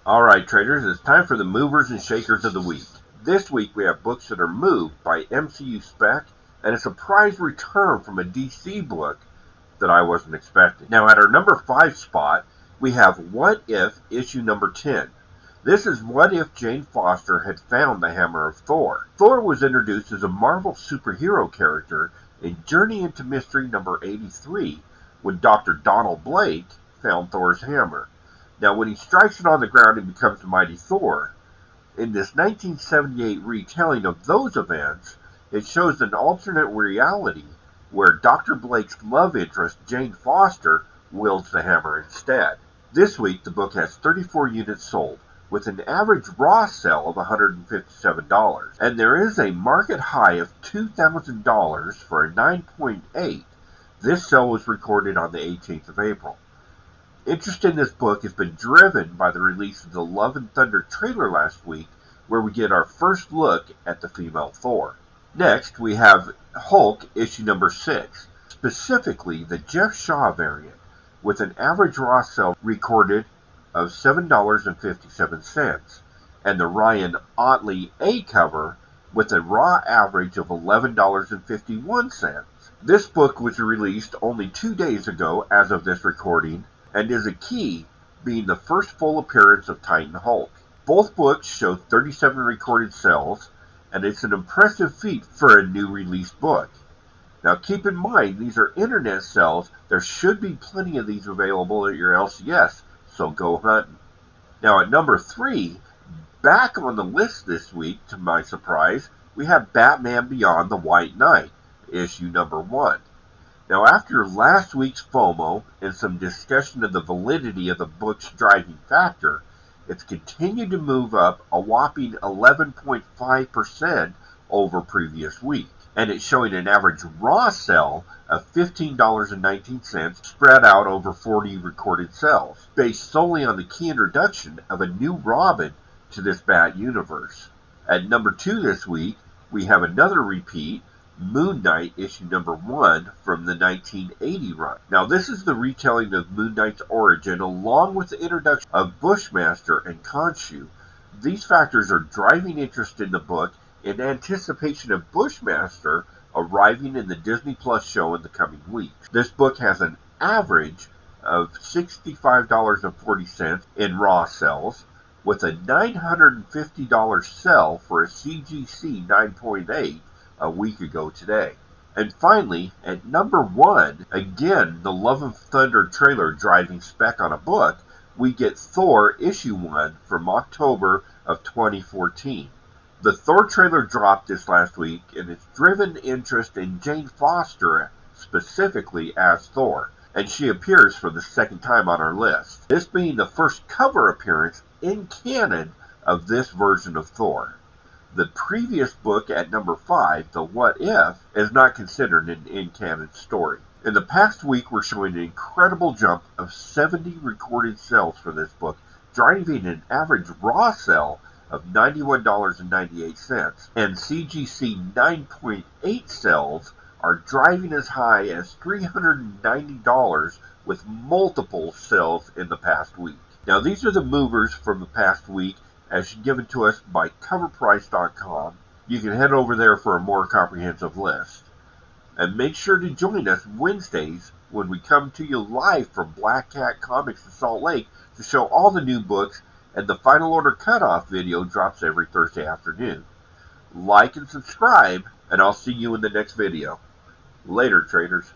Alright traders, it's time for the movers and shakers of the week. This week we have books that are moved by MCU Spec and a surprise return from a DC book that I wasn't expecting. Now at our number 5 spot, we have What If issue number 10. This is what if Jane Foster had found the Hammer of Thor. Thor was introduced as a Marvel superhero character in Journey into Mystery number 83 when Dr. Donald Blake found Thor's hammer. Now, when he strikes it on the ground and becomes the mighty Thor, in this 1978 retelling of those events, it shows an alternate reality where Dr. Blake's love interest, Jane Foster, wields the hammer instead. This week, the book has 34 units sold, with an average raw sale of $157, and there is a market high of $2,000 for a 9.8. This sale was recorded on the 18th of April. Interest in this book has been driven by the release of the Love and Thunder trailer last week, where we get our first look at the female Thor. Next, we have Hulk issue number 6, specifically the Jeff Shaw variant, with an average raw sale recorded of $7.57, and the Ryan Ottley A cover with a raw average of $11.51. This book was released only 2 days ago as of this recording, and is a key, being the first full appearance of Titan Hulk. Both books show 37 recorded sales, and it's an impressive feat for a new release book. Now keep in mind, these are internet sales. There should be plenty of these available at your LCS, so go hunting. Now at number 3, back on the list this week, to my surprise, we have Batman Beyond the White Knight, issue number 1. Now, after last week's FOMO and some discussion of the validity of the book's driving factor, it's continued to move up a whopping 11.5% over previous week, and it's showing an average raw sale of $15.19 spread out over 40 recorded sales, based solely on the key introduction of a new Robin to this Bat universe. At number 2 this week, we have another repeat, Moon Knight issue number 1 from the 1980 run. Now this is the retelling of Moon Knight's origin along with the introduction of Bushmaster and Khonshu. These factors are driving interest in the book in anticipation of Bushmaster arriving in the Disney Plus show in the coming weeks. This book has an average of $65.40 in raw sales, with a $950 sell for a CGC 9.8 a week ago today. And finally, at number 1, again the Love and Thunder trailer driving Spec on a book, we get Thor issue 1 from October of 2014. The Thor trailer dropped this last week, and it's driven interest in Jane Foster specifically as Thor, and she appears for the second time on our list, this being the first cover appearance in canon of this version of Thor. The previous book at number 5, The What If, is not considered an in-canon story. In the past week, we're showing an incredible jump of 70 recorded sales for this book, driving an average raw sale of $91.98, and CGC 9.8 sales are driving as high as $390 with multiple sales in the past week. Now these are the movers from the past week, as given to us by coverprice.com. You can head over there for a more comprehensive list. And make sure to join us Wednesdays when we come to you live from Black Cat Comics in Salt Lake to show all the new books, and the Final Order Cutoff video drops every Thursday afternoon. Like and subscribe, and I'll see you in the next video. Later, traders.